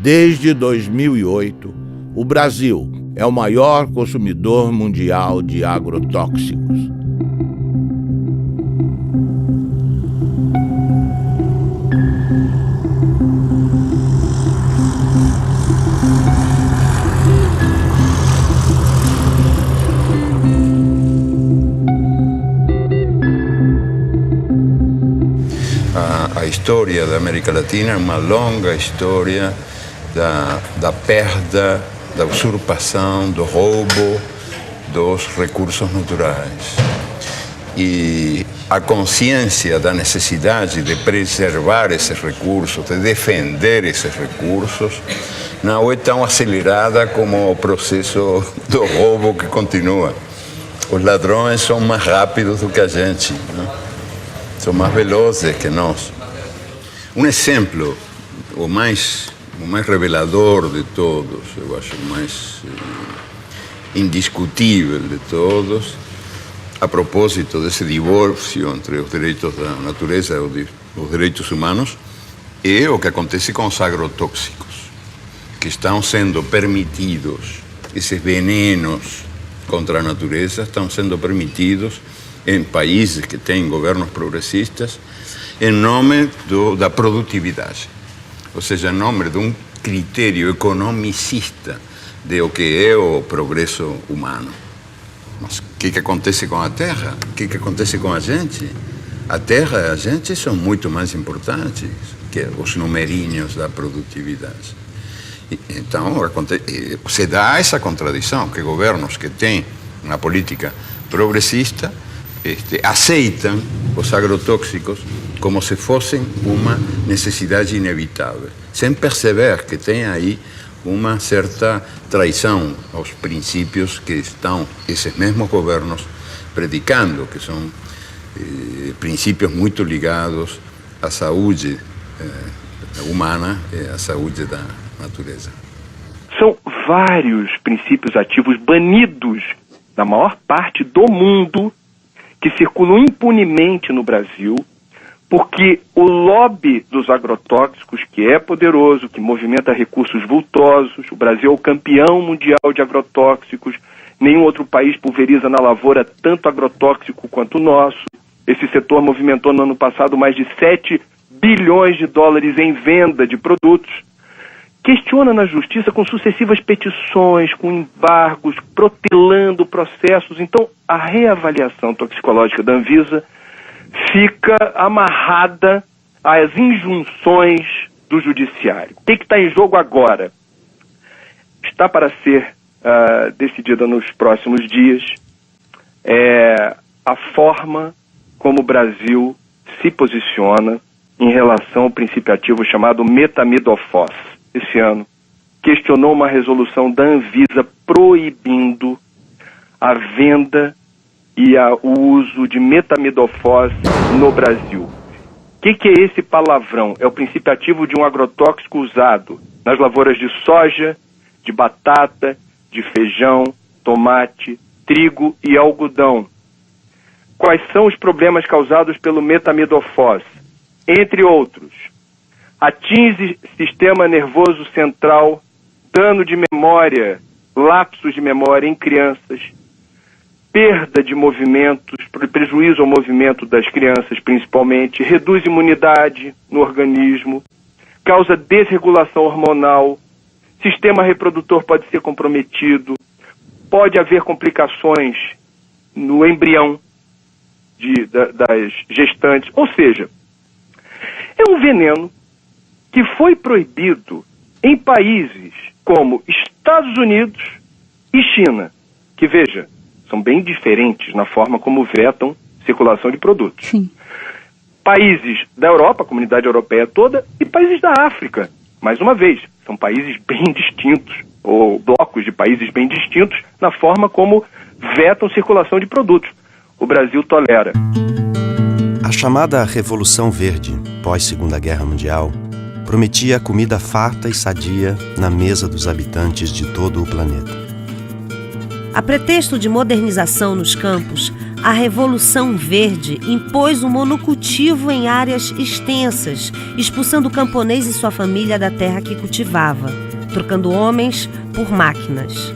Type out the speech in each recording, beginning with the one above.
Desde 2008, o Brasil é o maior consumidor mundial de agrotóxicos. A história da América Latina é uma longa história da perda, da usurpação, do roubo dos recursos naturais. E a consciência da necessidade de preservar esses recursos, de defender esses recursos, não é tão acelerada como o processo do roubo que continua. Os ladrões são mais rápidos do que a gente, né? São mais velozes que nós. Um exemplo, o mais revelador de todos, eu acho o mais indiscutível de todos, a propósito desse divórcio entre os direitos da natureza e os direitos humanos, é o que acontece com os agrotóxicos, que estão sendo permitidos, esses venenos contra a natureza estão sendo permitidos em países que têm governos progressistas, em nome da produtividade, ou seja, em nome de um critério economicista de o que é o progresso humano. Mas o que acontece com a terra? O que acontece com a gente? A terra e a gente são muito mais importantes que os numerinhos da produtividade. Então, se dá essa contradição, que governos que têm uma política progressista aceitam os agrotóxicos como se fossem uma necessidade inevitável, sem perceber que tem aí uma certa traição aos princípios que estão esses mesmos governos predicando, que são princípios muito ligados à saúde humana e à saúde da natureza. São vários princípios ativos banidos na maior parte do mundo que circulam impunemente no Brasil, porque o lobby dos agrotóxicos, que é poderoso, que movimenta recursos vultosos, o Brasil é o campeão mundial de agrotóxicos, nenhum outro país pulveriza na lavoura tanto agrotóxico quanto o nosso. Esse setor movimentou no ano passado mais de 7 bilhões de dólares em venda de produtos. Questiona na justiça com sucessivas petições, com embargos, protelando processos. Então, a reavaliação toxicológica da Anvisa fica amarrada às injunções do judiciário. O que está em jogo agora? Está para ser decidida nos próximos dias a forma como o Brasil se posiciona em relação ao princípio ativo chamado metamidofos. Esse ano, questionou uma resolução da Anvisa proibindo a venda e o uso de metamidofos no Brasil. O que é esse palavrão? É o princípio ativo de um agrotóxico usado nas lavouras de soja, de batata, de feijão, tomate, trigo e algodão. Quais são os problemas causados pelo metamidofos? Entre outros, atinge sistema nervoso central, dano de memória, lapsos de memória em crianças, perda de movimentos, prejuízo ao movimento das crianças principalmente, reduz imunidade no organismo, causa desregulação hormonal, sistema reprodutor pode ser comprometido, pode haver complicações no embrião das gestantes, ou seja, é um veneno que foi proibido em países como Estados Unidos e China, que, veja, são bem diferentes na forma como vetam circulação de produtos. Sim. Países da Europa, a comunidade europeia toda, e países da África. Mais uma vez, são países bem distintos, ou blocos de países bem distintos, na forma como vetam circulação de produtos. O Brasil tolera. A chamada Revolução Verde, pós-Segunda Guerra Mundial, prometia comida farta e sadia na mesa dos habitantes de todo o planeta. A pretexto de modernização nos campos, A Revolução Verde impôs o monocultivo em áreas extensas, expulsando o camponês e sua família da terra que cultivava, trocando homens por máquinas.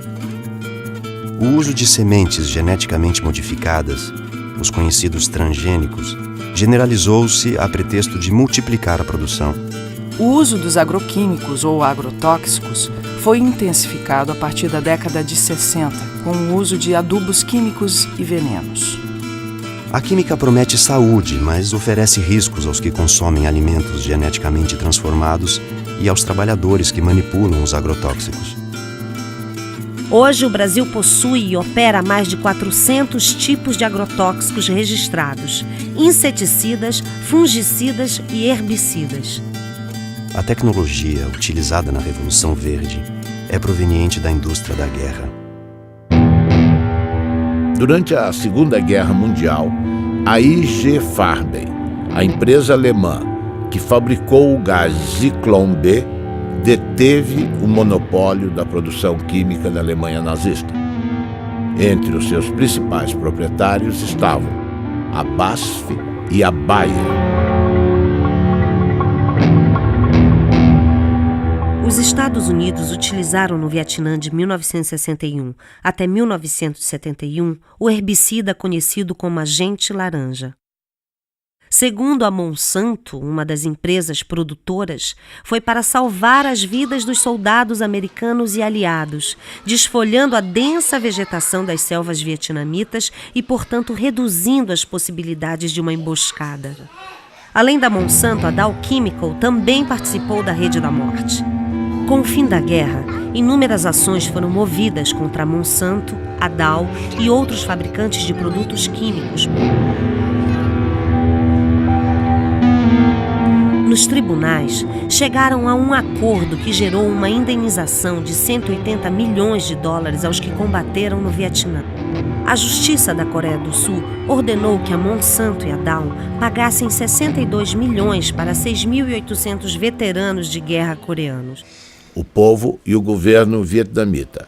O uso de sementes geneticamente modificadas, os conhecidos transgênicos, generalizou-se a pretexto de multiplicar a produção. O uso dos agroquímicos ou agrotóxicos foi intensificado a partir da década de 60, com o uso de adubos químicos e venenos. A química promete saúde, mas oferece riscos aos que consomem alimentos geneticamente transformados e aos trabalhadores que manipulam os agrotóxicos. Hoje, o Brasil possui e opera mais de 400 tipos de agrotóxicos registrados, inseticidas, fungicidas e herbicidas. A tecnologia utilizada na Revolução Verde é proveniente da indústria da guerra. Durante a Segunda Guerra Mundial, a IG Farben, a empresa alemã que fabricou o gás Zyklon B, deteve o monopólio da produção química da Alemanha nazista. Entre os seus principais proprietários estavam a BASF e a Bayer. Os Estados Unidos utilizaram no Vietnã de 1961 até 1971 o herbicida conhecido como agente laranja. Segundo a Monsanto, uma das empresas produtoras, foi para salvar as vidas dos soldados americanos e aliados, desfolhando a densa vegetação das selvas vietnamitas e, portanto, reduzindo as possibilidades de uma emboscada. Além da Monsanto, a Dow Chemical também participou da Rede da Morte. Com o fim da guerra, inúmeras ações foram movidas contra a Monsanto, a Dow e outros fabricantes de produtos químicos. Nos tribunais, chegaram a um acordo que gerou uma indenização de 180 milhões de dólares aos que combateram no Vietnã. A Justiça da Coreia do Sul ordenou que a Monsanto e a Dow pagassem 62 milhões para 6.800 veteranos de guerra coreanos. O povo e o governo vietnamita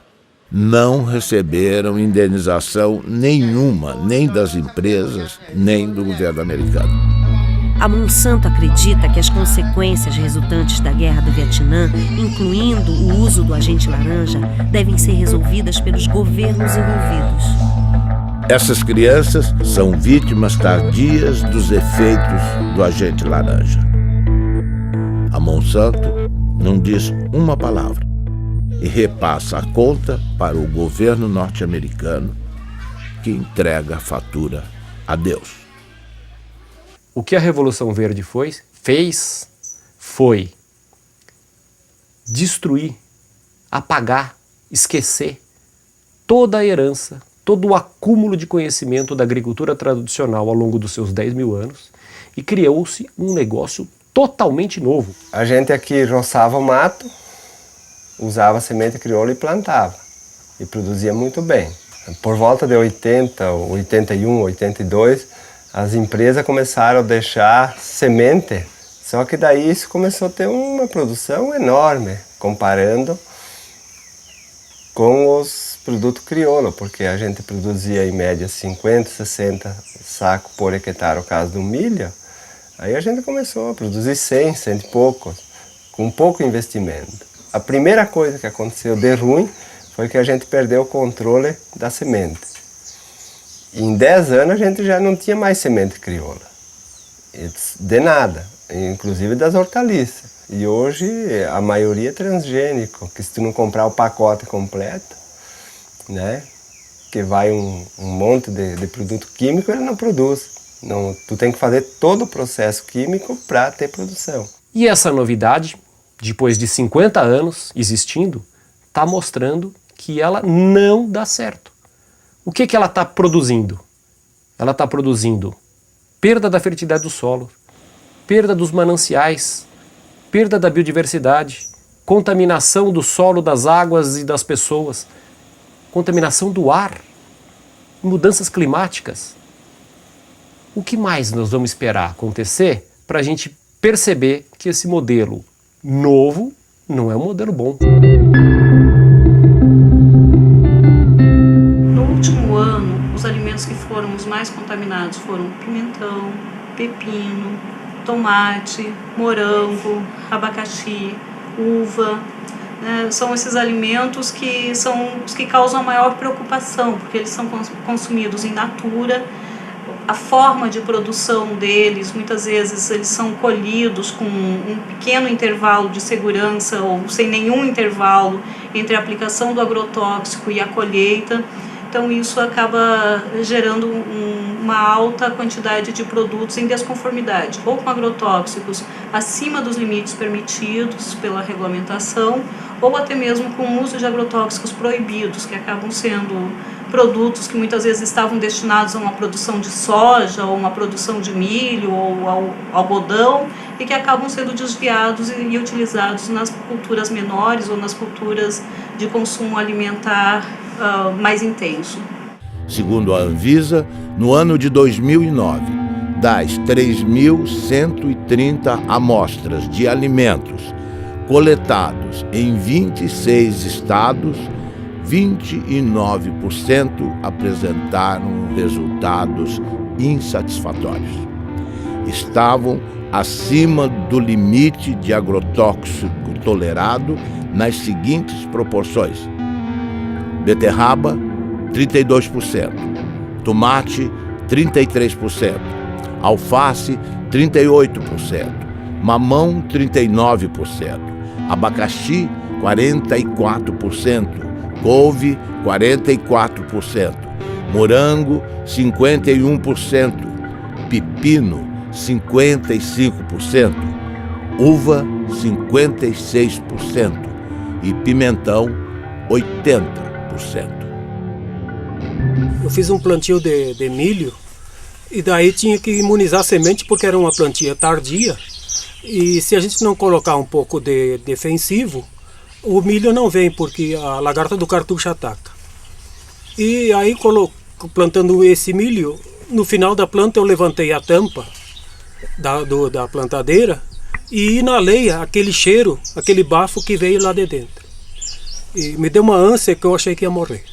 não receberam indenização nenhuma, nem das empresas, nem do governo americano. A Monsanto acredita que as consequências resultantes da guerra do Vietnã, incluindo o uso do agente laranja, devem ser resolvidas pelos governos envolvidos. Essas crianças são vítimas tardias dos efeitos do agente laranja. A Monsanto não diz uma palavra e repassa a conta para o governo norte-americano, que entrega a fatura a Deus. O que a Revolução Verde fez foi destruir, apagar, esquecer toda a herança, todo o acúmulo de conhecimento da agricultura tradicional ao longo dos seus 10 mil anos e criou-se um negócio totalmente novo. A gente aqui roçava o mato, usava semente crioula e plantava. E produzia muito bem. Por volta de 80, 81, 82, as empresas começaram a deixar semente, só que daí isso começou a ter uma produção enorme, comparando com os produtos crioulo, porque a gente produzia em média 50, 60 sacos por hectare, no caso do milho. Aí a gente começou a produzir 100 e poucos, com pouco investimento. A primeira coisa que aconteceu de ruim foi que a gente perdeu o controle da semente. Em 10 anos a gente já não tinha mais semente crioula, de nada, inclusive das hortaliças. E hoje a maioria é transgênico, que se tu não comprar o pacote completo, né, que vai um monte de produto químico, ele não produz. Não, tu tem que fazer todo o processo químico para ter produção. E essa novidade, depois de 50 anos existindo, está mostrando que ela não dá certo. O que ela está produzindo? Ela está produzindo perda da fertilidade do solo, perda dos mananciais, perda da biodiversidade, contaminação do solo, das águas e das pessoas, contaminação do ar, mudanças climáticas. O que mais nós vamos esperar acontecer para a gente perceber que esse modelo novo não é um modelo bom? No último ano, os alimentos alimentos que foram os mais contaminados foram pimentão, pepino, tomate, morango, abacaxi, uva. São esses alimentos que são os que causam maior preocupação, porque eles são consumidos in natura. A forma de produção deles, muitas vezes eles são colhidos com um pequeno intervalo de segurança ou sem nenhum intervalo entre a aplicação do agrotóxico e a colheita. Então isso acaba gerando uma alta quantidade de produtos em desconformidade, ou com agrotóxicos acima dos limites permitidos pela regulamentação, ou até mesmo com o uso de agrotóxicos proibidos, que acabam sendo produtos que muitas vezes estavam destinados a uma produção de soja, ou uma produção de milho, ou ao algodão, e que acabam sendo desviados e utilizados nas culturas menores ou nas culturas de consumo alimentar mais intenso. Segundo a Anvisa, no ano de 2009, das 3.130 amostras de alimentos coletados em 26 estados, 29% apresentaram resultados insatisfatórios. Estavam acima do limite de agrotóxico tolerado nas seguintes proporções: beterraba, 32%, tomate, 33%, alface, 38%, mamão, 39%, abacaxi, 44%, couve, 44%, morango, 51%, pepino, 55%, uva, 56% e pimentão, 80%. Eu fiz um plantio de milho e daí tinha que imunizar a semente porque era uma plantia tardia, e se a gente não colocar um pouco de defensivo, o milho não vem porque a lagarta do cartucho ataca. E aí, plantando esse milho, no final da planta eu levantei a tampa da plantadeira e inalei aquele cheiro, aquele bafo que veio lá de dentro. E me deu uma ânsia que eu achei que ia morrer.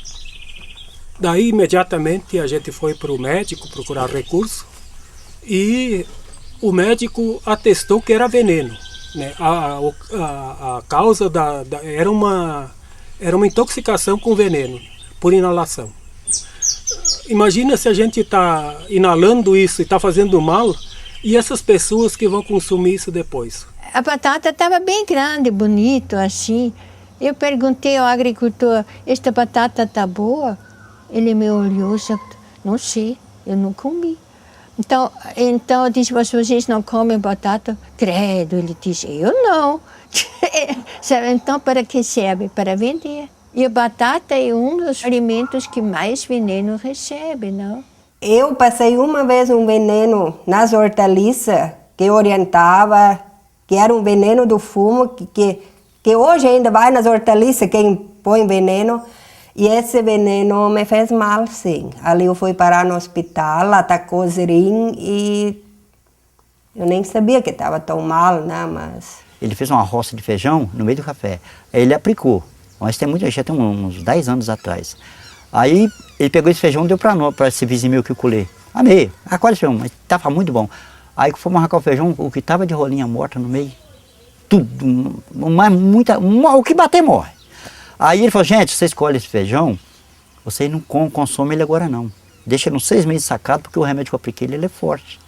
Daí, imediatamente, a gente foi para o médico procurar recurso e o médico atestou que era veneno. Né? A causa era uma intoxicação com veneno por inalação. Imagina se a gente está inalando isso e está fazendo mal, e essas pessoas que vão consumir isso depois. A batata estava bem grande, bonito, assim. Eu perguntei ao agricultor: esta batata está boa? Ele me olhou e disse: não sei, eu não comi. Então eu disse: vocês não comem batata? Credo, ele disse: eu não. Então, para que serve? Para vender. E a batata é um dos alimentos que mais veneno recebe, não? Eu passei uma vez um veneno nas hortaliças que orientava, que era um veneno do fumo, que hoje ainda vai nas hortaliças quem põe veneno. E esse veneno me fez mal, sim. Ali eu fui parar no hospital, atacou o rim e eu nem sabia que estava tão mal, né? Mas... Ele fez uma roça de feijão no meio do café. Aí ele aplicou. Mas já tem uns 10 anos atrás. Aí ele pegou esse feijão e deu para esse vizinho meu que eu colhei. Amei, acolhe esse feijão, mas estava muito bom. Aí que fomos arrancar o feijão, o que estava de rolinha morta no meio, tudo, o que bater morre. Aí ele falou: gente, você escolhe esse feijão, você não consome ele agora não. Deixa ele uns 6 meses sacado, porque o remédio que eu apliquei ele é forte.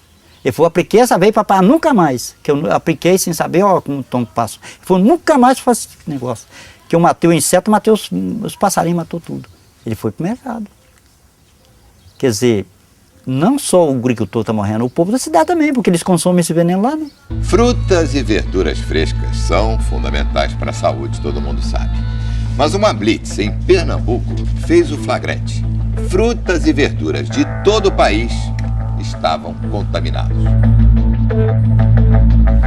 Ele falou: apliquei essa vez para nunca mais. Que eu apliquei sem saber, ó, como tom passo. Ele falou: nunca mais faço esse negócio. Que eu matei o inseto, matei os passarinhos, matou tudo. Ele foi pro mercado. Quer dizer, não só o agricultor está morrendo, o povo da cidade também, porque eles consomem esse veneno lá, né? Frutas e verduras frescas são fundamentais para a saúde, todo mundo sabe. Mas uma blitz em Pernambuco fez o flagrante. Frutas e verduras de todo o país estavam contaminados.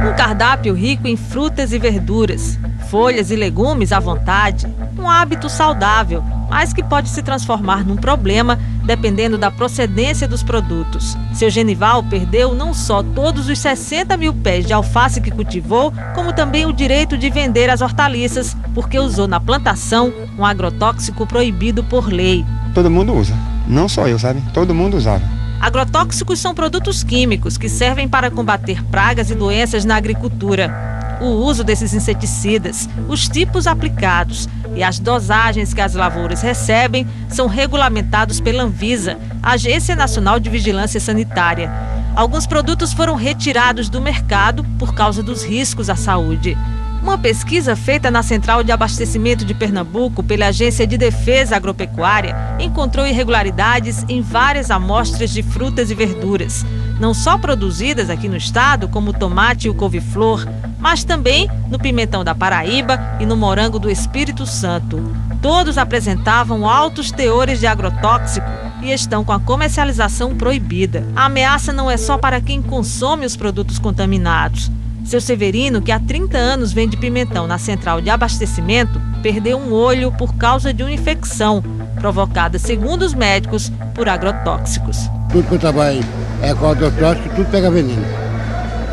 Um cardápio rico em frutas e verduras, folhas e legumes à vontade, um hábito saudável, mas que pode se transformar num problema dependendo da procedência dos produtos. Seu Genival perdeu não só todos os 60 mil pés de alface que cultivou, como também o direito de vender as hortaliças, porque usou na plantação um agrotóxico proibido por lei. Todo mundo usa. Não só eu, sabe? Todo mundo usava. Agrotóxicos são produtos químicos que servem para combater pragas e doenças na agricultura. O uso desses inseticidas, os tipos aplicados e as dosagens que as lavouras recebem são regulamentados pela Anvisa, Agência Nacional de Vigilância Sanitária. Alguns produtos foram retirados do mercado por causa dos riscos à saúde. Uma pesquisa feita na Central de Abastecimento de Pernambuco pela Agência de Defesa Agropecuária encontrou irregularidades em várias amostras de frutas e verduras, não só produzidas aqui no estado, como o tomate e o couve-flor, mas também no pimentão da Paraíba e no morango do Espírito Santo. Todos apresentavam altos teores de agrotóxico e estão com a comercialização proibida. A ameaça não é só para quem consome os produtos contaminados. Seu Severino, que há 30 anos vende pimentão na Central de Abastecimento, perdeu um olho por causa de uma infecção provocada, segundo os médicos, por agrotóxicos. Tudo que eu trabalho é com agrotóxico, tudo pega veneno.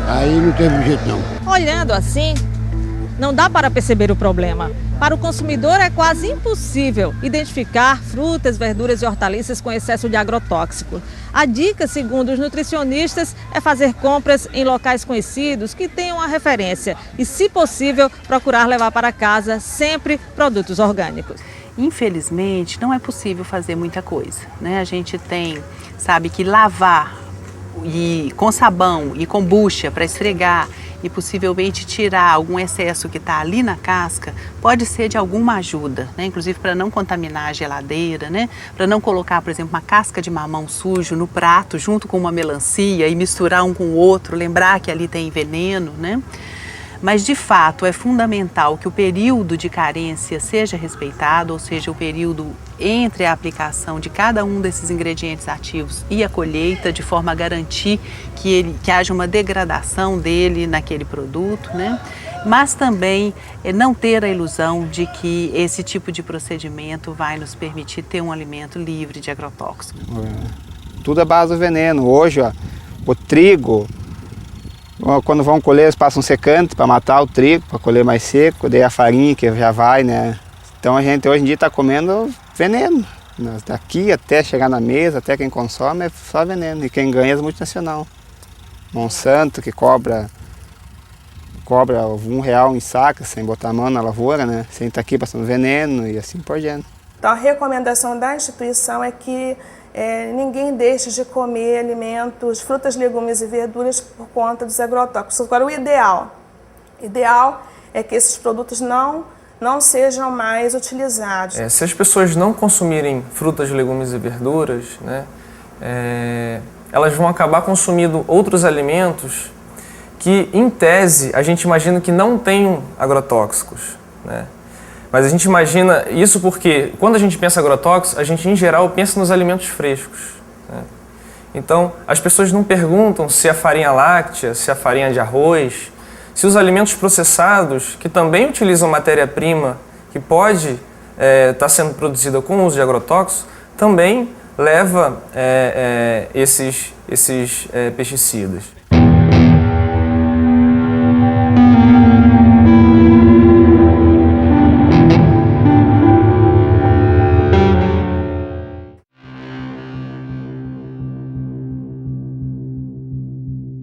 Aí não teve jeito não. Olhando assim, não dá para perceber o problema. Para o consumidor é quase impossível identificar frutas, verduras e hortaliças com excesso de agrotóxico. A dica, segundo os nutricionistas, é fazer compras em locais conhecidos que tenham a referência e, se possível, procurar levar para casa sempre produtos orgânicos. Infelizmente, não é possível fazer muita coisa, né? A gente sabe que lavar com sabão e com bucha para esfregar e possivelmente tirar algum excesso que está ali na casca, pode ser de alguma ajuda, né? Inclusive para não contaminar a geladeira, né? Para não colocar, por exemplo, uma casca de mamão sujo no prato junto com uma melancia e misturar um com o outro, lembrar que ali tem veneno, né? Mas, de fato, é fundamental que o período de carência seja respeitado, ou seja, o período entre a aplicação de cada um desses ingredientes ativos e a colheita, de forma a garantir que haja uma degradação dele naquele produto, né? Mas também não ter a ilusão de que esse tipo de procedimento vai nos permitir ter um alimento livre de agrotóxicos. Tudo é base do veneno. Hoje, ó, o trigo... Quando vão colher, eles passam um secante para matar o trigo, para colher mais seco, daí a farinha que já vai, né? Então a gente hoje em dia está comendo veneno. Daqui até chegar na mesa, até quem consome, é só veneno. E quem ganha é as multinacionais. Monsanto, que cobra R$1 em saca, sem botar a mão na lavoura, né? Sem estar aqui passando veneno e assim por diante. Então a recomendação da instituição é que ninguém deixe de comer alimentos, frutas, legumes e verduras por conta dos agrotóxicos. Agora, o ideal é que esses produtos não sejam mais utilizados. Se as pessoas não consumirem frutas, legumes e verduras, né, elas vão acabar consumindo outros alimentos que, em tese, a gente imagina que não tenham agrotóxicos, né? Mas a gente imagina isso porque, quando a gente pensa em agrotóxicos, a gente, em geral, pensa nos alimentos frescos, né? Então, as pessoas não perguntam se a farinha láctea, se a farinha de arroz, se os alimentos processados, que também utilizam matéria-prima que pode estar sendo produzida com o uso de agrotóxicos, também leva esses pesticidas.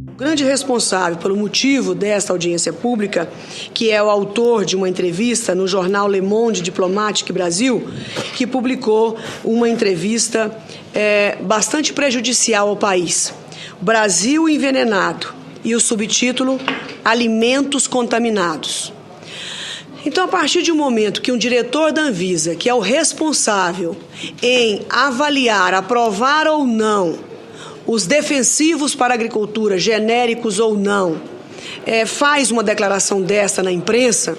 O grande responsável pelo motivo desta audiência pública, que é o autor de uma entrevista no jornal Le Monde Diplomatique Brasil, que publicou uma entrevista bastante prejudicial ao país. Brasil envenenado, e o subtítulo Alimentos contaminados. Então, a partir de um momento que um diretor da Anvisa, que é o responsável em avaliar, aprovar ou não os defensivos para a agricultura, genéricos ou não, faz uma declaração dessa na imprensa,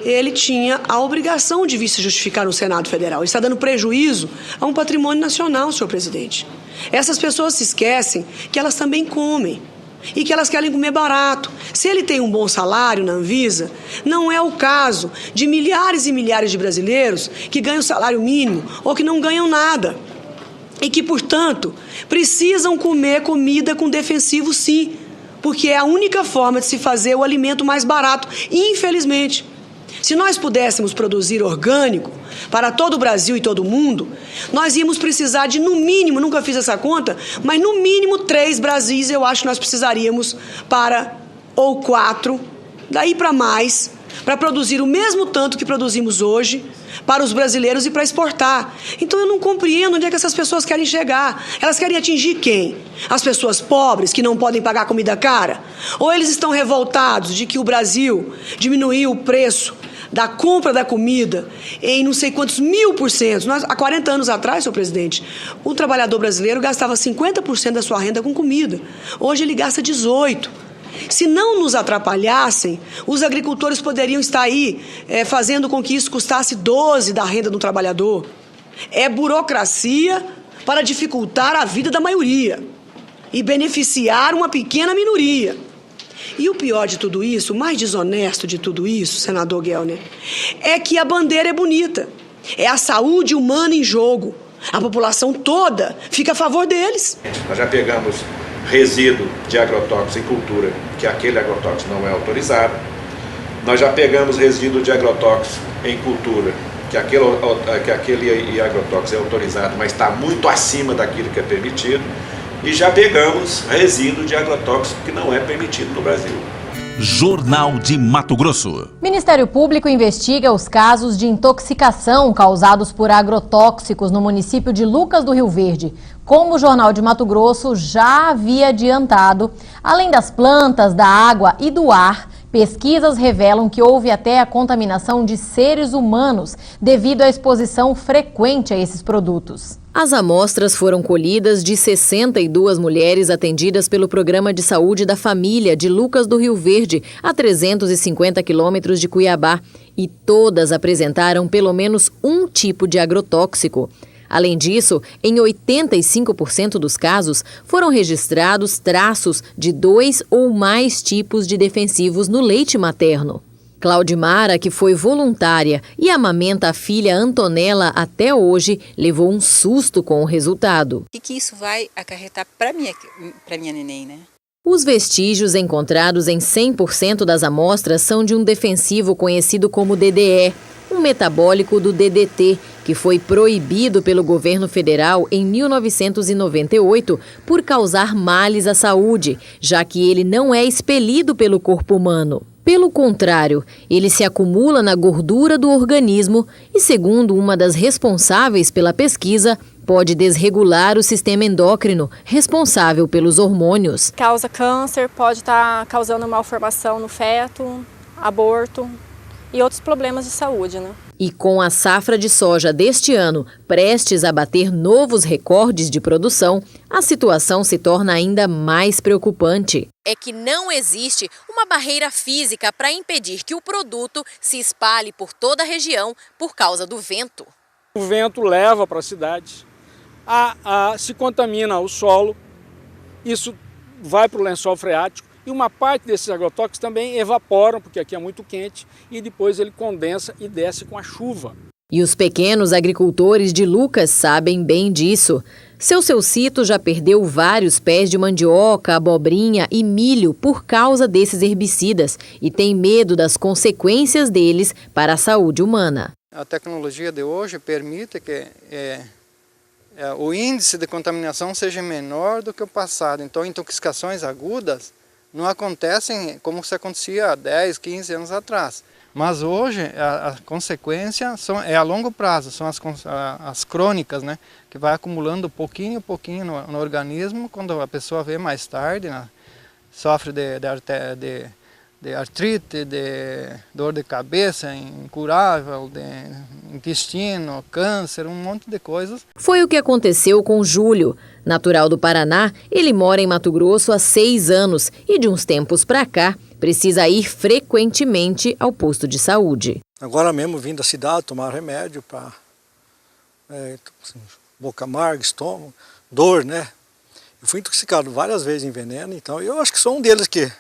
ele tinha a obrigação de vir se justificar no Senado Federal. Ele está dando prejuízo a um patrimônio nacional, senhor presidente. Essas pessoas se esquecem que elas também comem e que elas querem comer barato. Se ele tem um bom salário na Anvisa, não é o caso de milhares e milhares de brasileiros que ganham salário mínimo ou que não ganham nada. E que, portanto, precisam comer comida com defensivo, sim, porque é a única forma de se fazer o alimento mais barato, infelizmente. Se nós pudéssemos produzir orgânico para todo o Brasil e todo o mundo, nós íamos precisar de, no mínimo, nunca fiz essa conta, mas no mínimo 3 Brasis eu acho que nós precisaríamos ou 4, daí para mais, para produzir o mesmo tanto que produzimos hoje para os brasileiros e para exportar. Então eu não compreendo onde é que essas pessoas querem chegar. Elas querem atingir quem? As pessoas pobres que não podem pagar comida cara? Ou eles estão revoltados de que o Brasil diminuiu o preço da compra da comida em não sei quantos 1000%. Há 40 anos atrás, senhor presidente, o trabalhador brasileiro gastava 50% da sua renda com comida. Hoje ele gasta 18%. Se não nos atrapalhassem, os agricultores poderiam estar aí fazendo com que isso custasse 12% da renda do trabalhador. É burocracia para dificultar a vida da maioria e beneficiar uma pequena minoria. E o pior de tudo isso, o mais desonesto de tudo isso, senador Gelner, é que a bandeira é bonita. É a saúde humana em jogo. A população toda fica a favor deles. Nós já pegamos resíduo de agrotóxico em cultura, que aquele agrotóxico não é autorizado. Nós já pegamos resíduo de agrotóxico em cultura, que aquele agrotóxico é autorizado, mas está muito acima daquilo que é permitido. E já pegamos resíduo de agrotóxico que não é permitido no Brasil. Jornal de Mato Grosso. Ministério Público investiga os casos de intoxicação causados por agrotóxicos no município de Lucas do Rio Verde. Como o Jornal de Mato Grosso já havia adiantado, além das plantas, da água e do ar, pesquisas revelam que houve até a contaminação de seres humanos devido à exposição frequente a esses produtos. As amostras foram colhidas de 62 mulheres atendidas pelo Programa de Saúde da Família de Lucas do Rio Verde, a 350 quilômetros de Cuiabá, e todas apresentaram pelo menos um tipo de agrotóxico. Além disso, em 85% dos casos, foram registrados traços de 2 ou mais tipos de defensivos no leite materno. Claudimara, que foi voluntária e amamenta a filha Antonella até hoje, levou um susto com o resultado. O que isso vai acarretar para minha neném, né? Os vestígios encontrados em 100% das amostras são de um defensivo conhecido como DDE, um metabólico do DDT, que foi proibido pelo governo federal em 1998 por causar males à saúde, já que ele não é expelido pelo corpo humano. Pelo contrário, ele se acumula na gordura do organismo e, segundo uma das responsáveis pela pesquisa, pode desregular o sistema endócrino, responsável pelos hormônios. Causa câncer, pode estar causando malformação no feto, aborto e outros problemas de saúde, né? E com a safra de soja deste ano prestes a bater novos recordes de produção, a situação se torna ainda mais preocupante. É que não existe uma barreira física para impedir que o produto se espalhe por toda a região por causa do vento. O vento leva para a cidade, se contamina o solo, isso vai para o lençol freático. E uma parte desses agrotóxicos também evaporam, porque aqui é muito quente, e depois ele condensa e desce com a chuva. E os pequenos agricultores de Lucas sabem bem disso. Seu Cito já perdeu vários pés de mandioca, abobrinha e milho por causa desses herbicidas e tem medo das consequências deles para a saúde humana. A tecnologia de hoje permite que o índice de contaminação seja menor do que o passado. Então, intoxicações agudas não acontecem como se acontecia há 10, 15 anos atrás. Mas hoje a consequência é a longo prazo, são as crônicas, né, que vai acumulando pouquinho no organismo. Quando a pessoa vê mais tarde, né, sofre de artrite, de dor de cabeça incurável, de intestino, câncer, um monte de coisas. Foi o que aconteceu com Júlio. Natural do Paraná, ele mora em Mato Grosso há 6 anos e de uns tempos para cá precisa ir frequentemente ao posto de saúde. Agora mesmo vim da cidade tomar remédio para boca amarga, estômago, dor, né? Eu fui intoxicado várias vezes em veneno, então eu acho que sou um deles que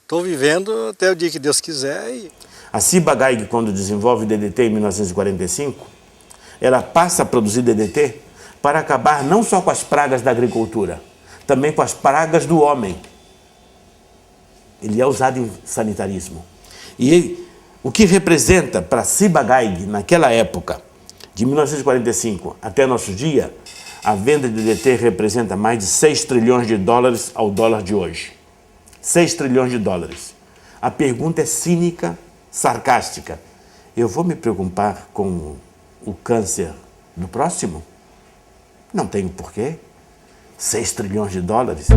estou vivendo até o dia que Deus quiser. A Ciba-Geigy, quando desenvolve DDT em 1945, ela passa a produzir DDT para acabar não só com as pragas da agricultura, também com as pragas do homem. Ele é usado em sanitarismo. E O que representa para Ciba-Geigy, naquela época, de 1945 até nosso dia, a venda de DDT representa mais de 6 trilhões de dólares ao dólar de hoje. 6 trilhões de dólares. A pergunta é cínica, sarcástica. Eu vou me preocupar com o câncer do próximo? Não tenho porquê. 6 trilhões de dólares.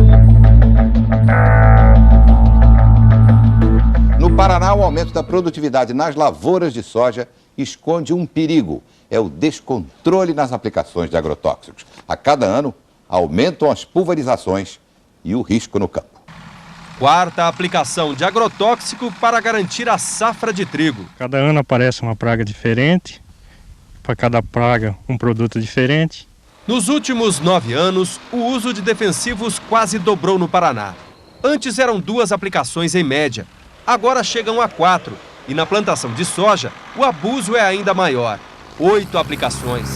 No Paraná, o aumento da produtividade nas lavouras de soja esconde um perigo. É o descontrole nas aplicações de agrotóxicos. A cada ano, aumentam as pulverizações e o risco no campo. Quarta aplicação de agrotóxico para garantir a safra de trigo. Cada ano aparece uma praga diferente, para cada praga um produto diferente. Nos últimos 9 anos, o uso de defensivos quase dobrou no Paraná. Antes eram 2 aplicações em média, agora chegam a 4. E na plantação de soja, o abuso é ainda maior, 8 aplicações.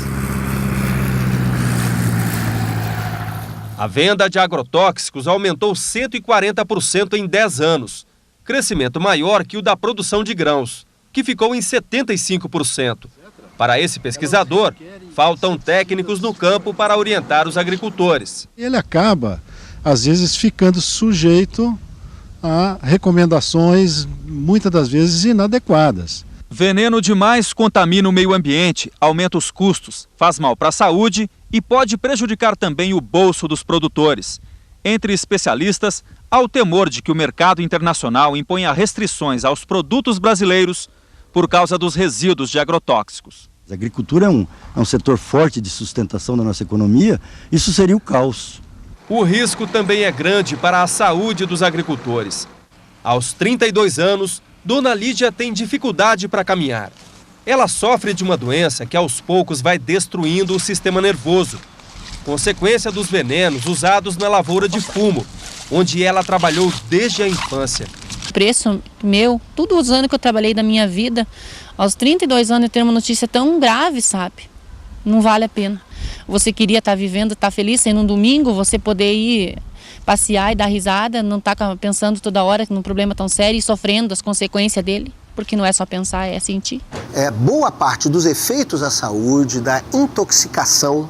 A venda de agrotóxicos aumentou 140% em 10 anos, crescimento maior que o da produção de grãos, que ficou em 75%. Para esse pesquisador, faltam técnicos no campo para orientar os agricultores. Ele acaba, às vezes, ficando sujeito a recomendações, muitas das vezes inadequadas. Veneno demais contamina o meio ambiente, aumenta os custos, faz mal para a saúde e pode prejudicar também o bolso dos produtores. Entre especialistas, há o temor de que o mercado internacional imponha restrições aos produtos brasileiros por causa dos resíduos de agrotóxicos. A agricultura é um setor forte de sustentação da nossa economia, isso seria o caos. O risco também é grande para a saúde dos agricultores. Aos 32 anos, Dona Lídia tem dificuldade para caminhar. Ela sofre de uma doença que aos poucos vai destruindo o sistema nervoso, consequência dos venenos usados na lavoura de fumo, onde ela trabalhou desde a infância. Preço meu, todos os anos que eu trabalhei da minha vida, aos 32 anos eu ter uma notícia tão grave, sabe? Não vale a pena. Você queria estar vivendo, estar feliz, sendo um domingo, você poder ir passear e dar risada, não estar pensando toda hora num problema tão sério e sofrendo as consequências dele, porque não é só pensar, é sentir. Boa parte dos efeitos à saúde, da intoxicação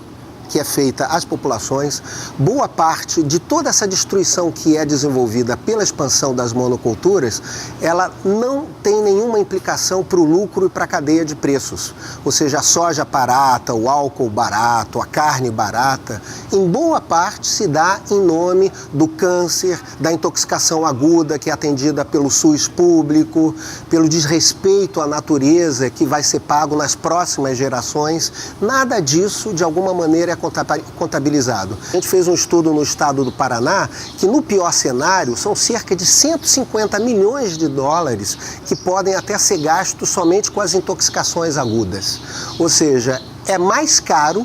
que é feita às populações, boa parte de toda essa destruição que é desenvolvida pela expansão das monoculturas, ela não tem nenhuma implicação para o lucro e para a cadeia de preços. Ou seja, a soja barata, o álcool barato, a carne barata, em boa parte se dá em nome do câncer, da intoxicação aguda que é atendida pelo SUS público, pelo desrespeito à natureza que vai ser pago nas próximas gerações. Nada disso, de alguma maneira, é contabilizado. A gente fez um estudo no estado do Paraná que, no pior cenário, são cerca de 150 milhões de dólares que podem até ser gastos somente com as intoxicações agudas. Ou seja, é mais caro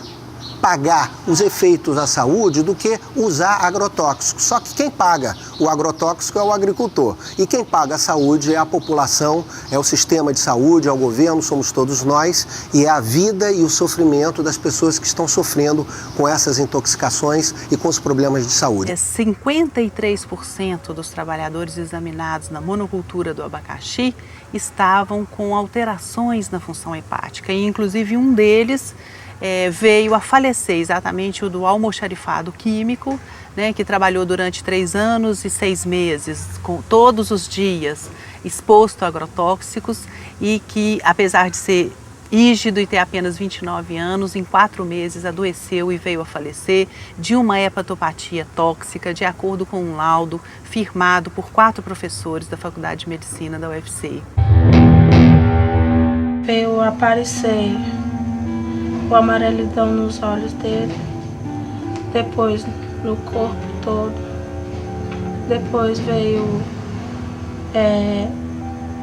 pagar os efeitos à saúde do que usar agrotóxicos. Só que quem paga o agrotóxico é o agricultor. E quem paga a saúde é a população, é o sistema de saúde, é o governo, somos todos nós. E é a vida e o sofrimento das pessoas que estão sofrendo com essas intoxicações e com os problemas de saúde. 53% dos trabalhadores examinados na monocultura do abacaxi estavam com alterações na função hepática. E, inclusive, um deles veio a falecer, exatamente o do almoxarifado químico, né, que trabalhou durante 3 anos e 6 meses, todos os dias exposto a agrotóxicos e que, apesar de ser rígido e ter apenas 29 anos, em 4 meses adoeceu e veio a falecer de uma hepatopatia tóxica, de acordo com um laudo firmado por 4 professores da Faculdade de Medicina da UFC. Veio aparecer o amarelidão nos olhos dele, depois no corpo todo, depois veio,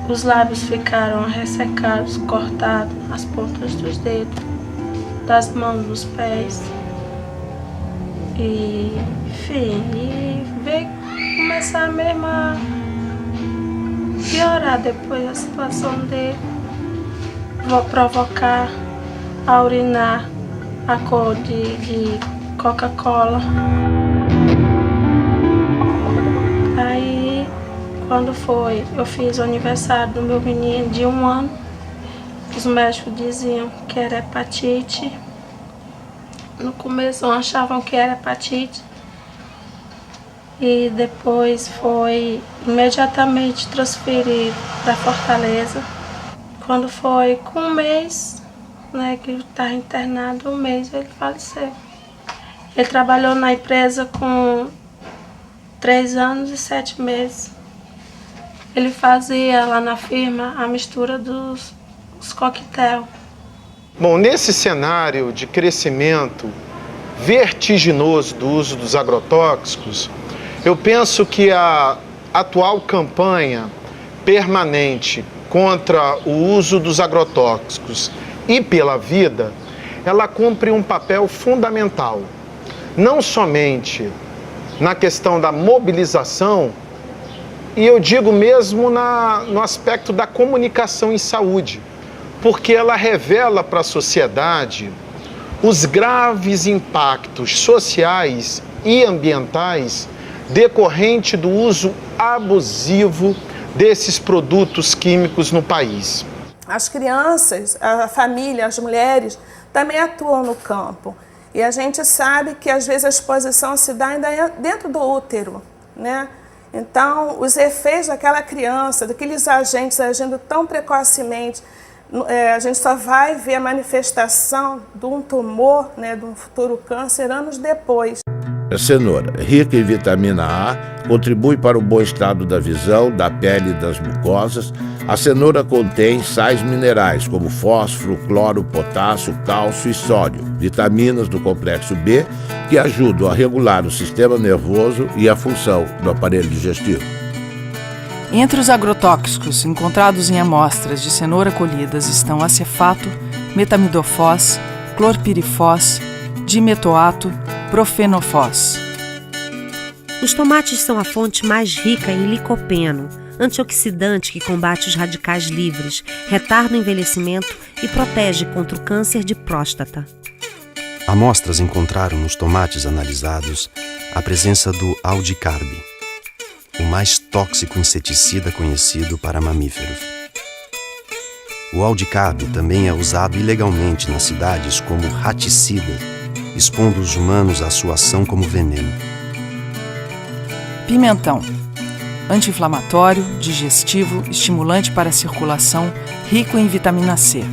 os lábios ficaram ressecados, cortados, as pontas dos dedos, das mãos, dos pés, e enfim, veio começar mesmo a piorar depois a situação dele, vou provocar a urinar a cor de Coca-Cola. Aí, Quando foi, eu fiz o aniversário do meu menino de 1 ano. Os médicos diziam que era hepatite. No começo achavam que era hepatite. E depois foi imediatamente transferido para Fortaleza. Quando foi com 1 mês, né, que ele estava internado, 1 mês ele faleceu. Ele trabalhou na empresa com 3 anos e 7 meses. Ele fazia lá na firma a mistura dos coquetel. Bom, nesse cenário de crescimento vertiginoso do uso dos agrotóxicos, eu penso que a atual campanha permanente contra o uso dos agrotóxicos e pela vida, ela cumpre um papel fundamental, não somente na questão da mobilização, e eu digo mesmo no aspecto da comunicação em saúde, porque ela revela para a sociedade os graves impactos sociais e ambientais decorrente do uso abusivo desses produtos químicos no país. As crianças, a família, as mulheres também atuam no campo. E a gente sabe que às vezes a exposição se dá ainda dentro do útero, né? Então, os efeitos daquela criança, daqueles agentes agindo tão precocemente, a gente só vai ver a manifestação de um tumor, né, de um futuro câncer, anos depois. A cenoura, rica em vitamina A, contribui para o bom estado da visão, da pele e das mucosas. A cenoura contém sais minerais como fósforo, cloro, potássio, cálcio e sódio, vitaminas do complexo B, que ajudam a regular o sistema nervoso e a função do aparelho digestivo. Entre os agrotóxicos encontrados em amostras de cenoura colhidas estão acefato, metamidofós, clorpirifós, dimetoato, profenofós. Os tomates são a fonte mais rica em licopeno, antioxidante que combate os radicais livres, retarda o envelhecimento e protege contra o câncer de próstata. Amostras encontraram nos tomates analisados a presença do aldicarb, o mais tóxico inseticida conhecido para mamíferos. O aldicarb também é usado ilegalmente nas cidades como raticida, expondo os humanos à sua ação como veneno. Pimentão. Anti-inflamatório, digestivo, estimulante para a circulação, rico em vitamina C.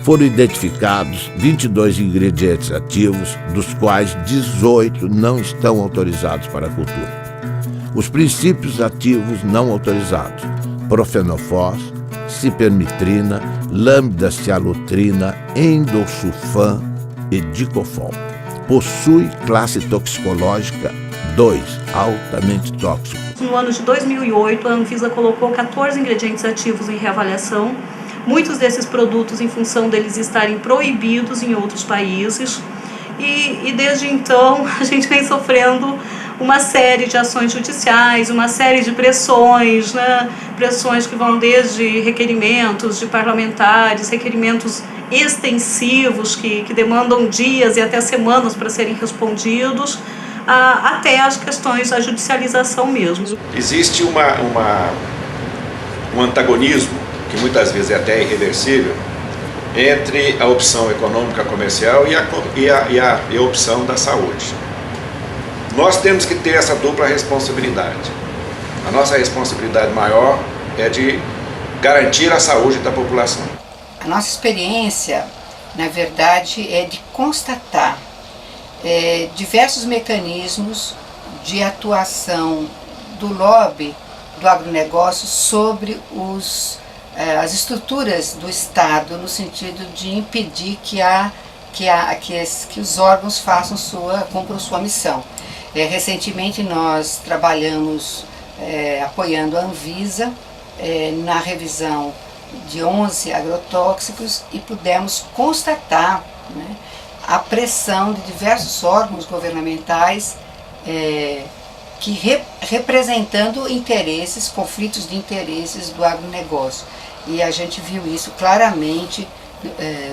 Foram identificados 22 ingredientes ativos, dos quais 18 não estão autorizados para a cultura. Os princípios ativos não autorizados: profenofós, cipermitrina, lambda-cialutrina, endosulfan e dicofol. Possui classe toxicológica 2, altamente tóxico. No ano de 2008, a Anvisa colocou 14 ingredientes ativos em reavaliação. Muitos desses produtos, em função deles estarem proibidos em outros países. E desde então, a gente vem sofrendo uma série de ações judiciais, uma série de pressões, né? Pressões que vão desde requerimentos de parlamentares, requerimentos extensivos que demandam dias e até semanas para serem respondidos, até as questões da judicialização mesmo. Existe um antagonismo, que muitas vezes é até irreversível, entre a opção econômica comercial e a opção da saúde. Nós temos que ter essa dupla responsabilidade. A nossa responsabilidade maior é de garantir a saúde da população. A nossa experiência, na verdade, é de constatar diversos mecanismos de atuação do lobby do agronegócio sobre as estruturas do Estado, no sentido de impedir que os órgãos cumpram sua missão. Recentemente nós trabalhamos apoiando a Anvisa na revisão de 11 agrotóxicos e pudemos constatar, né, a pressão de diversos órgãos governamentais representando conflitos de interesses do agronegócio. E a gente viu isso claramente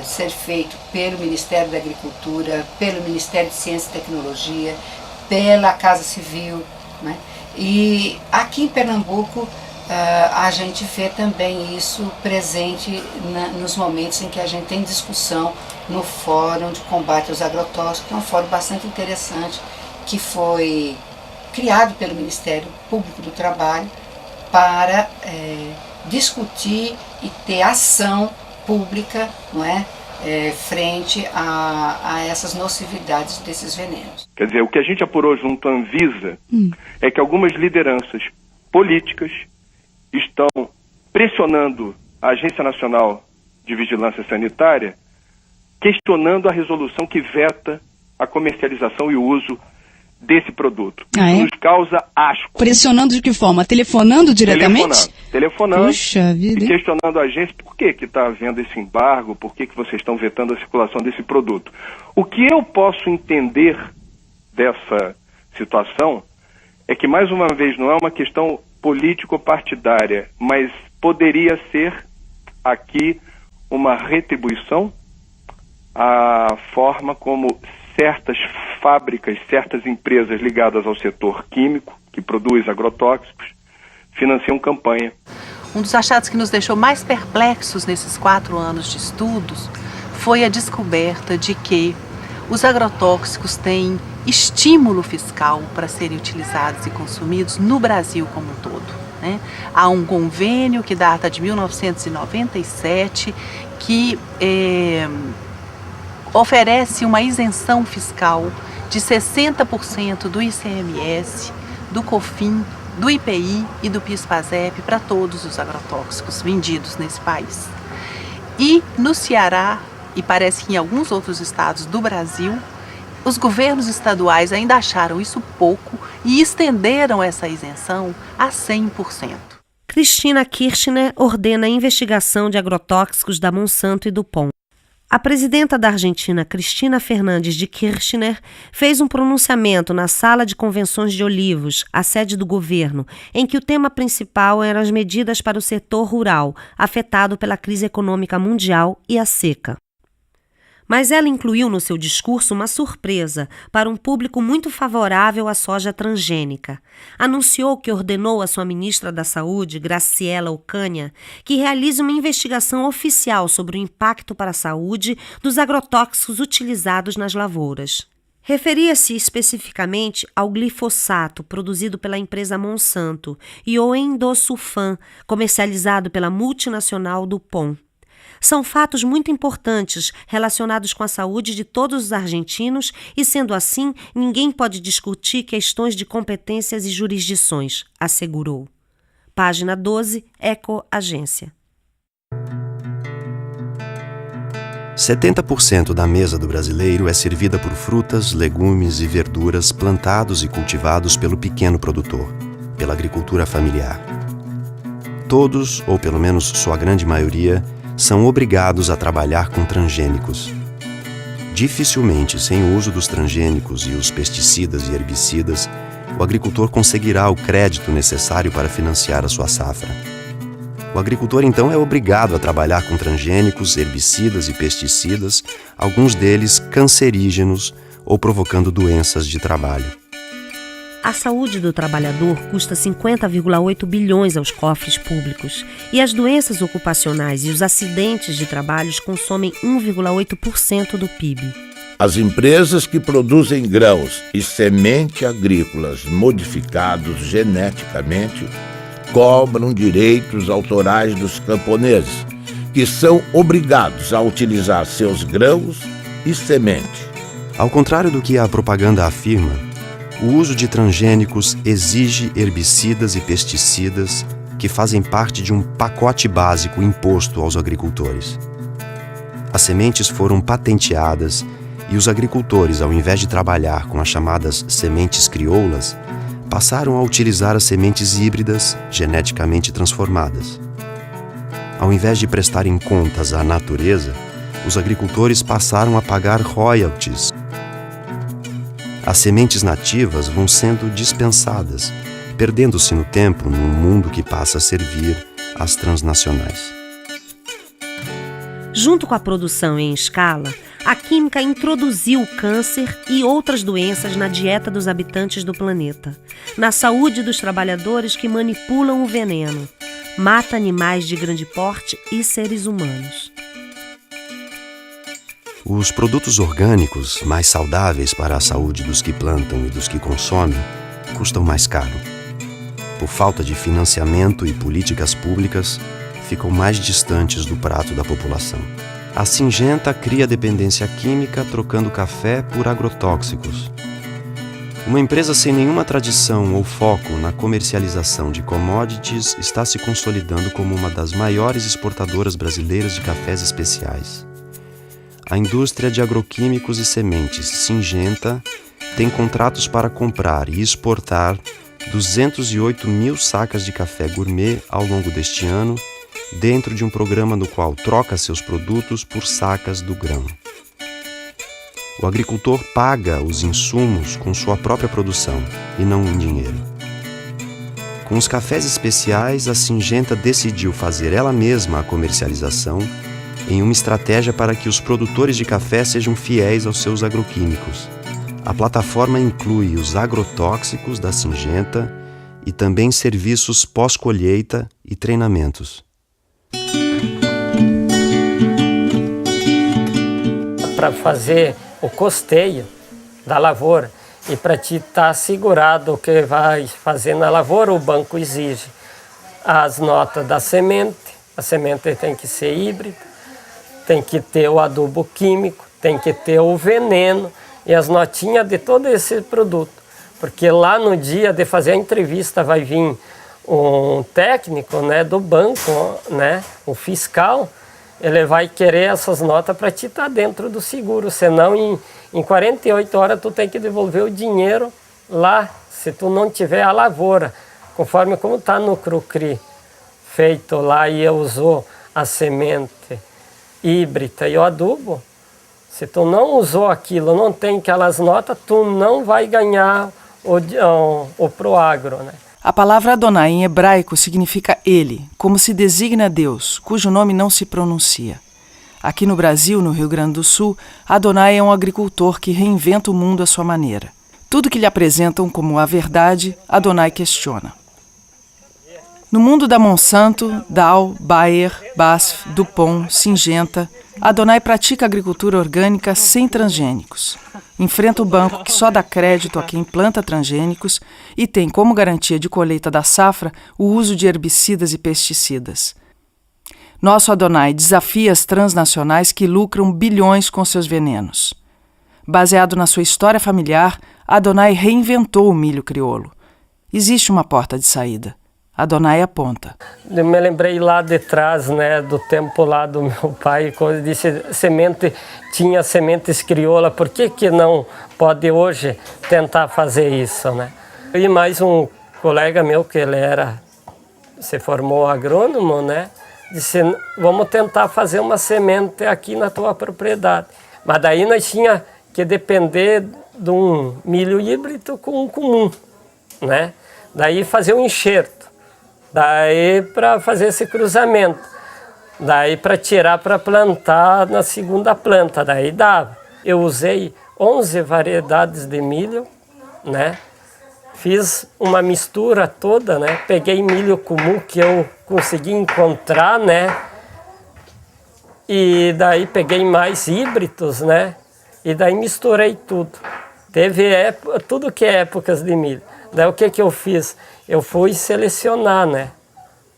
ser feito pelo Ministério da Agricultura, pelo Ministério de Ciência e Tecnologia, pela Casa Civil, né? E aqui em Pernambuco a gente vê também isso presente nos momentos em que a gente tem discussão no Fórum de Combate aos Agrotóxicos, que é um fórum bastante interessante, que foi criado pelo Ministério Público do Trabalho para discutir e ter ação pública, não é? Frente a essas nocividades desses venenos. Quer dizer, o que a gente apurou junto à Anvisa é que algumas lideranças políticas estão pressionando a Agência Nacional de Vigilância Sanitária, questionando a resolução que veta a comercialização e o uso desse produto. Isso nos causa asco. Pressionando de que forma? Telefonando diretamente? Telefonando. Puxa vida. E questionando a agência por que está havendo esse embargo, por que vocês estão vetando a circulação desse produto. O que eu posso entender dessa situação é que, mais uma vez, não é uma questão político-partidária, mas poderia ser aqui uma retribuição à forma como certas fábricas, certas empresas ligadas ao setor químico, que produz agrotóxicos, financiam campanha. Um dos achados que nos deixou mais perplexos nesses 4 anos de estudos foi a descoberta de que os agrotóxicos têm estímulo fiscal para serem utilizados e consumidos no Brasil como um todo, né? Há um convênio que data de 1997 que oferece uma isenção fiscal de 60% do ICMS, do COFIN, do IPI e do PIS/PASEP para todos os agrotóxicos vendidos nesse país. E no Ceará, e parece que em alguns outros estados do Brasil, os governos estaduais ainda acharam isso pouco e estenderam essa isenção a 100%. Cristina Kirchner ordena a investigação de agrotóxicos da Monsanto e do DuPont. A presidenta da Argentina, Cristina Fernandes de Kirchner, fez um pronunciamento na Sala de Convenções de Olivos, a sede do governo, em que o tema principal eram as medidas para o setor rural, afetado pela crise econômica mundial e a seca. Mas ela incluiu no seu discurso uma surpresa para um público muito favorável à soja transgênica. Anunciou que ordenou à sua ministra da Saúde, Graciela Ocaña, que realize uma investigação oficial sobre o impacto para a saúde dos agrotóxicos utilizados nas lavouras. Referia-se especificamente ao glifosato, produzido pela empresa Monsanto, e ao endosulfan, comercializado pela multinacional DuPont. São fatos muito importantes relacionados com a saúde de todos os argentinos e, sendo assim, ninguém pode discutir questões de competências e jurisdições, assegurou. Página 12, Eco Agência. 70% da mesa do brasileiro é servida por frutas, legumes e verduras plantados e cultivados pelo pequeno produtor, pela agricultura familiar. Todos, ou pelo menos sua grande maioria, são obrigados a trabalhar com transgênicos. Dificilmente, sem o uso dos transgênicos e os pesticidas e herbicidas, o agricultor conseguirá o crédito necessário para financiar a sua safra. O agricultor, então, é obrigado a trabalhar com transgênicos, herbicidas e pesticidas, alguns deles cancerígenos ou provocando doenças de trabalho. A saúde do trabalhador custa 50,8 bilhões aos cofres públicos e as doenças ocupacionais e os acidentes de trabalho consomem 1,8% do PIB. As empresas que produzem grãos e semente agrícolas modificados geneticamente cobram direitos autorais dos camponeses, que são obrigados a utilizar seus grãos e semente. Ao contrário do que a propaganda afirma, o uso de transgênicos exige herbicidas e pesticidas que fazem parte de um pacote básico imposto aos agricultores. As sementes foram patenteadas e os agricultores, ao invés de trabalhar com as chamadas sementes crioulas, passaram a utilizar as sementes híbridas geneticamente transformadas. Ao invés de prestarem contas à natureza, os agricultores passaram a pagar royalties. As sementes nativas vão sendo dispensadas, perdendo-se no tempo num mundo que passa a servir às transnacionais. Junto com a produção em escala, a química introduziu o câncer e outras doenças na dieta dos habitantes do planeta. na saúde dos trabalhadores que manipulam o veneno. Mata animais de grande porte e seres humanos. Os produtos orgânicos, mais saudáveis para a saúde dos que plantam e dos que consomem, custam mais caro. Por falta de financiamento e políticas públicas, ficam mais distantes do prato da população. A Syngenta cria dependência química trocando café por agrotóxicos. Uma empresa sem nenhuma tradição ou foco na comercialização de commodities está se consolidando como uma das maiores exportadoras brasileiras de cafés especiais. A indústria de agroquímicos e sementes Syngenta tem contratos para comprar e exportar 208 mil sacas de café gourmet ao longo deste ano, dentro de um programa no qual troca seus produtos por sacas do grão. O agricultor paga os insumos com sua própria produção e não em dinheiro. Com os cafés especiais, a Syngenta decidiu fazer ela mesma a comercialização em uma estratégia para que os produtores de café sejam fiéis aos seus agroquímicos. A plataforma inclui os agrotóxicos da Syngenta e também serviços pós-colheita e treinamentos. Para fazer o custeio da lavoura e para te estar assegurado o que vai fazer na lavoura, o banco exige as notas da semente. A semente tem que ser híbrida, tem que ter o adubo químico, tem que ter o veneno e as notinhas de todo esse produto. Porque lá no dia de fazer a entrevista vai vir um técnico, né, do banco, né, o fiscal, ele vai querer essas notas para te estar dentro do seguro, senão em 48 horas tu tem que devolver o dinheiro lá, se tu não tiver a lavoura, conforme como está no Crucri, feito lá e usou a semente híbrida e o adubo, se tu não usou aquilo, não tem aquelas notas, tu não vai ganhar o Proagro, né? A palavra Adonai em hebraico significa ele, como se designa Deus, cujo nome não se pronuncia. Aqui no Brasil, no Rio Grande do Sul, Adonai é um agricultor que reinventa o mundo à sua maneira. Tudo que lhe apresentam como a verdade, Adonai questiona. No mundo da Monsanto, Dow, Bayer, BASF, DuPont, Syngenta, Adonai pratica agricultura orgânica sem transgênicos. Enfrenta o banco que só dá crédito a quem planta transgênicos e tem como garantia de colheita da safra o uso de herbicidas e pesticidas. Nosso Adonai desafia as transnacionais que lucram bilhões com seus venenos. Baseado na sua história familiar, Adonai reinventou o milho crioulo. Existe uma porta de saída. Adonai aponta. Eu me lembrei lá de trás, né, do tempo lá do meu pai, quando disse tinha sementes crioula, por que não pode hoje tentar fazer isso, né? E mais um colega meu, que ele se formou agrônomo, né, disse, vamos tentar fazer uma semente aqui na tua propriedade. Mas daí nós tinha que depender de um milho híbrido com um comum, né? Daí fazer um enxerto. Daí para fazer esse cruzamento, daí para tirar para plantar na segunda planta, daí dava. Eu usei 11 variedades de milho, né? Fiz uma mistura toda, né? Peguei milho comum que eu consegui encontrar, né? E daí peguei mais híbridos, né? E daí misturei tudo. Teve tudo que é épocas de milho. Daí o que eu fiz? Eu fui selecionar, né?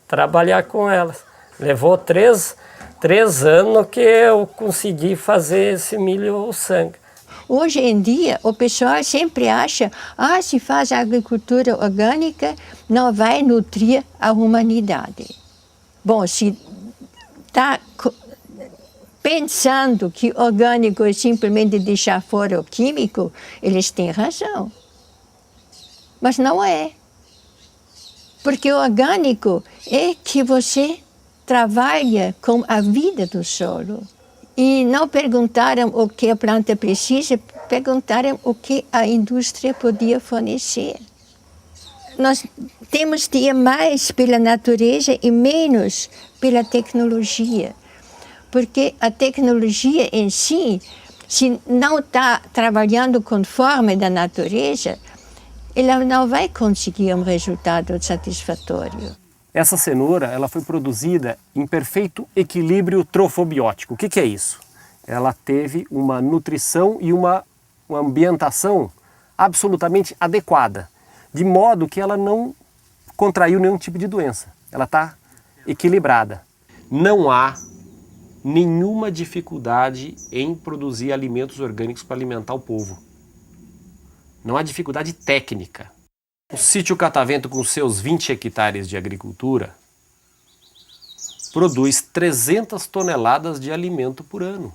Trabalhar com elas. Levou três anos que eu consegui fazer esse milho sangue. Hoje em dia, o pessoal sempre acha, se faz agricultura orgânica, não vai nutrir a humanidade. Bom, se está pensando que orgânico é simplesmente deixar fora o químico, eles têm razão. Mas não é. Porque o orgânico é que você trabalha com a vida do solo. E não perguntaram o que a planta precisa, perguntaram o que a indústria podia fornecer. Nós temos de ir mais pela natureza e menos pela tecnologia. Porque a tecnologia em si, se não está trabalhando conforme da natureza, ela não vai conseguir um resultado satisfatório. Essa cenoura ela foi produzida em perfeito equilíbrio trofobiótico. O que é isso? Ela teve uma nutrição e uma ambientação absolutamente adequada, de modo que ela não contraiu nenhum tipo de doença. Ela está equilibrada. Não há nenhuma dificuldade em produzir alimentos orgânicos para alimentar o povo. Não há dificuldade técnica. O sítio Catavento, com seus 20 hectares de agricultura, produz 300 toneladas de alimento por ano.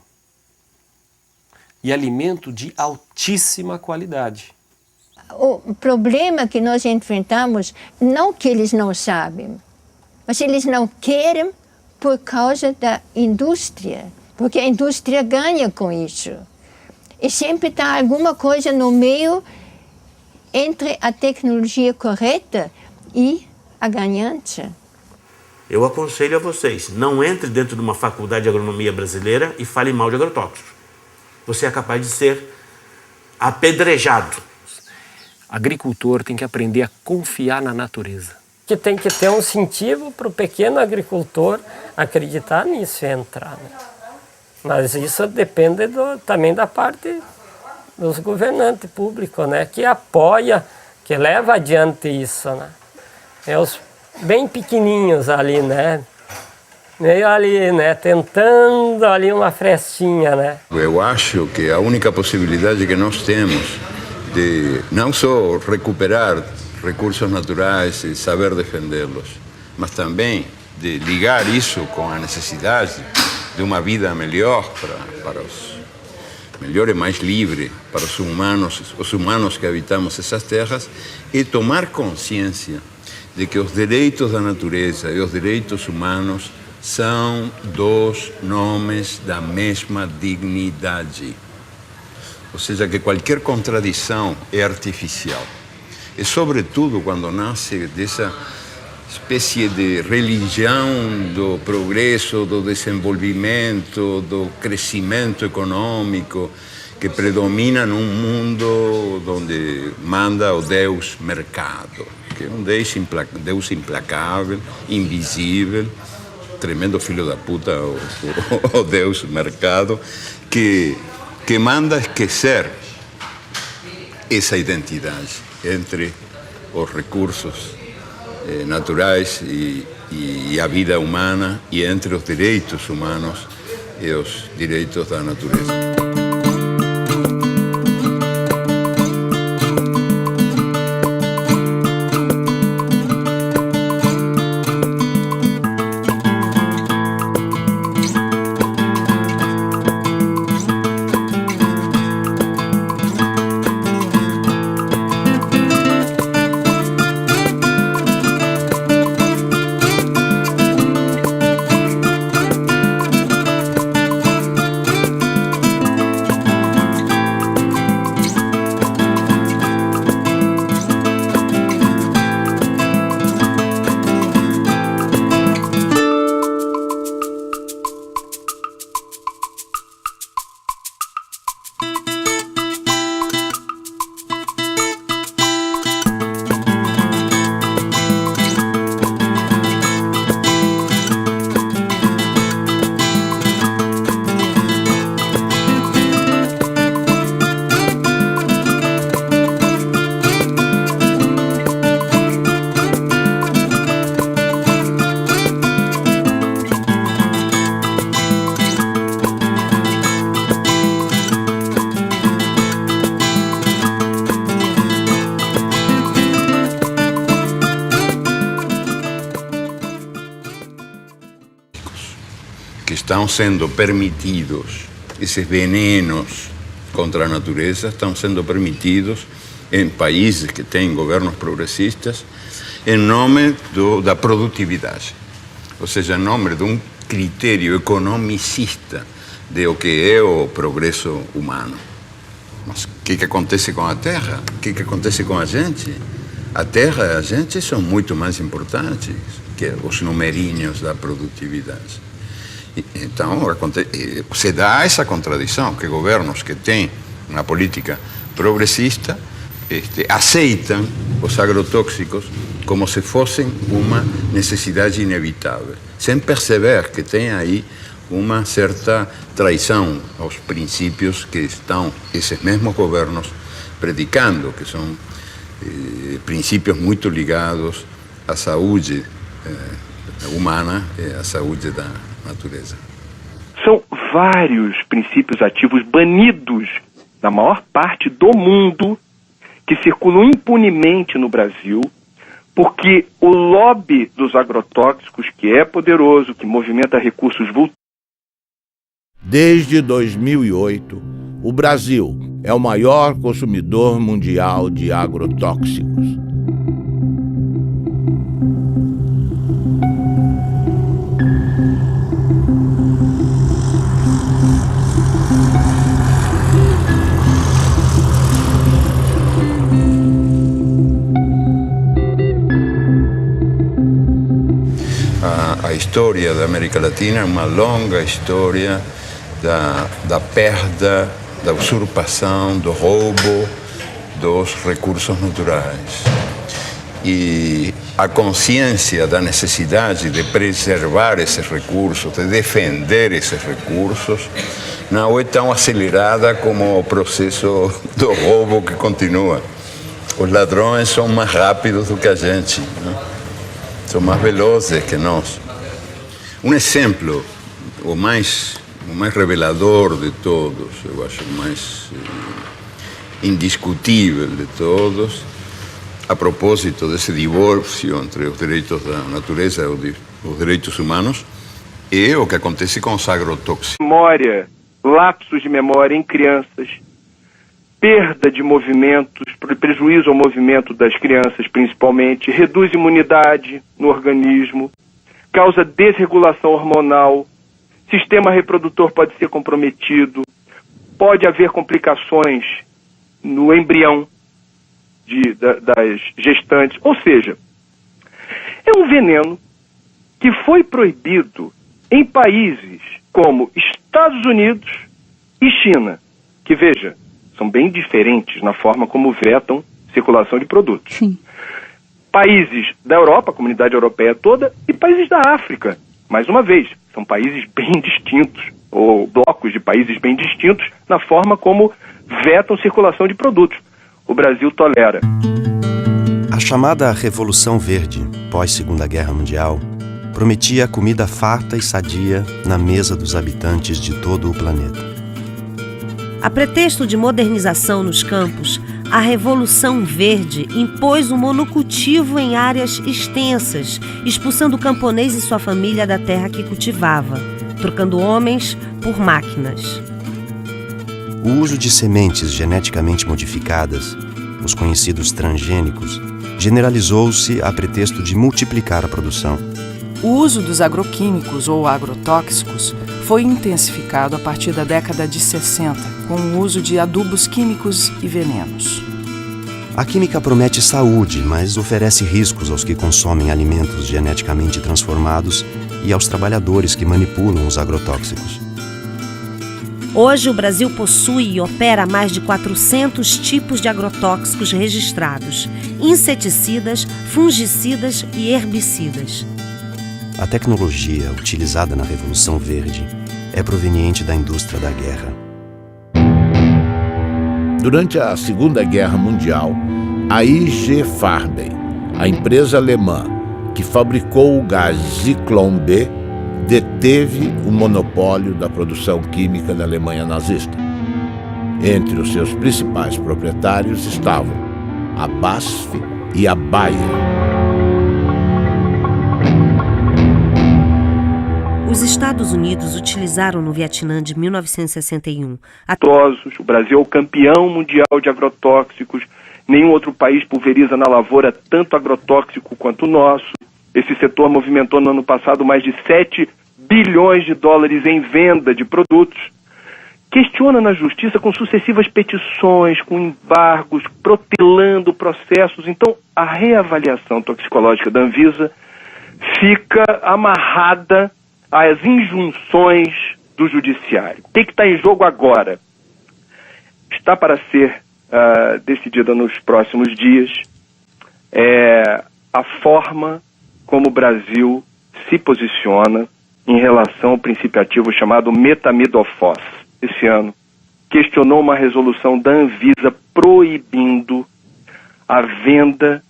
E alimento de altíssima qualidade. O problema que nós enfrentamos, não que eles não sabem, mas eles não querem por causa da indústria, porque a indústria ganha com isso. E sempre está alguma coisa no meio entre a tecnologia correta e a ganância. Eu aconselho a vocês, não entre dentro de uma faculdade de agronomia brasileira e fale mal de agrotóxicos. Você é capaz de ser apedrejado. Agricultor tem que aprender a confiar na natureza. Que tem que ter um incentivo para o pequeno agricultor acreditar nisso e entrar. Né? Mas isso depende também da parte dos governantes públicos, né? Que apoia, que leva adiante isso. Né? É os bem pequenininhos ali, né? Meio ali, né? Tentando ali uma frestinha, né? Eu acho que a única possibilidade que nós temos de não só recuperar recursos naturais e saber defendê-los, mas também de ligar isso com a necessidade de uma vida melhor para os melhor e mais livre para os humanos que habitamos essas terras, e tomar consciência de que os direitos da natureza e os direitos humanos são dois nomes da mesma dignidade. Ou seja, que qualquer contradição é artificial. E, sobretudo, quando nasce dessa espécie de religião do progresso, do desenvolvimento, do crescimento econômico, que predomina num mundo onde manda o Deus mercado, que é um Deus implacável, invisível, tremendo filho da puta, o Deus mercado, que manda esquecer essa identidade entre os recursos naturais e a vida humana, e entre os direitos humanos e os direitos da natureza. Estão sendo permitidos, esses venenos contra a natureza estão sendo permitidos em países que têm governos progressistas em nome da produtividade, ou seja, em nome de um critério economicista de o que é o progresso humano. Mas o que acontece com a terra? O que acontece com a gente? A terra e a gente são muito mais importantes que os numerinhos da produtividade. Então, se dá essa contradição, que governos que têm uma política progressista aceitam os agrotóxicos como se fossem uma necessidade inevitável, sem perceber que tem aí uma certa traição aos princípios que estão esses mesmos governos predicando, que são princípios muito ligados à saúde humana e à saúde da natureza. São vários princípios ativos banidos na maior parte do mundo que circulam impunemente no Brasil, porque o lobby dos agrotóxicos, que é poderoso, que movimenta recursos vultosos. Desde 2008, o Brasil é o maior consumidor mundial de agrotóxicos. A história da América Latina é uma longa história da perda, da usurpação, do roubo dos recursos naturais. E a consciência da necessidade de preservar esses recursos, de defender esses recursos, não é tão acelerada como o processo do roubo que continua. Os ladrões são mais rápidos do que a gente, né? São mais velozes que nós. Um exemplo, o mais revelador de todos, eu acho o mais indiscutível de todos, a propósito desse divórcio entre os direitos da natureza e os direitos humanos, é o que acontece com os agrotóxicos. Memória, lapsos de memória em crianças, perda de movimentos, prejuízo ao movimento das crianças principalmente, reduz imunidade no organismo, causa desregulação hormonal, sistema reprodutor pode ser comprometido, pode haver complicações no embrião das gestantes. Ou seja, é um veneno que foi proibido em países como Estados Unidos e China, que, veja, são bem diferentes na forma como vetam circulação de produtos. Sim. Países da Europa, a comunidade europeia toda, e países da África. Mais uma vez, são países bem distintos, ou blocos de países bem distintos, na forma como vetam circulação de produtos. O Brasil tolera. A chamada Revolução Verde, pós-Segunda Guerra Mundial, prometia comida farta e sadia na mesa dos habitantes de todo o planeta. A pretexto de modernização nos campos, a Revolução Verde impôs o monocultivo em áreas extensas, expulsando o camponês e sua família da terra que cultivava, trocando homens por máquinas. O uso de sementes geneticamente modificadas, os conhecidos transgênicos, generalizou-se a pretexto de multiplicar a produção. O uso dos agroquímicos ou agrotóxicos foi intensificado a partir da década de 60, com o uso de adubos químicos e venenos. A química promete saúde, mas oferece riscos aos que consomem alimentos geneticamente transformados e aos trabalhadores que manipulam os agrotóxicos. Hoje, o Brasil possui e opera mais de 400 tipos de agrotóxicos registrados, inseticidas, fungicidas e herbicidas. A tecnologia utilizada na Revolução Verde é proveniente da indústria da guerra. Durante a Segunda Guerra Mundial, a IG Farben, a empresa alemã que fabricou o gás Zyklon B, deteve o monopólio da produção química da Alemanha nazista. Entre os seus principais proprietários estavam a BASF e a Bayer. Os Estados Unidos utilizaram no Vietnã de 1961. O Brasil é o campeão mundial de agrotóxicos. Nenhum outro país pulveriza na lavoura tanto agrotóxico quanto o nosso. Esse setor movimentou no ano passado mais de 7 bilhões de dólares em venda de produtos. Questiona na justiça com sucessivas petições, com embargos, protelando processos. Então, a reavaliação toxicológica da Anvisa fica amarrada às injunções do judiciário. O que está em jogo agora? Está para ser decidida nos próximos dias, é a forma como o Brasil se posiciona em relação ao princípio ativo chamado metamidofos. Esse ano, questionou uma resolução da Anvisa proibindo a venda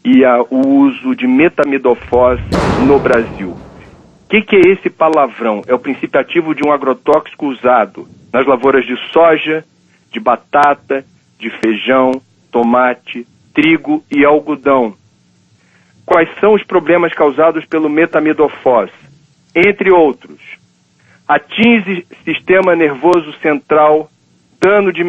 e o uso de metamidofos no Brasil. O que é esse palavrão? É o princípio ativo de um agrotóxico usado nas lavouras de soja, de batata, de feijão, tomate, trigo e algodão. Quais são os problemas causados pelo metamidofos? Entre outros, atinge sistema nervoso central, dano de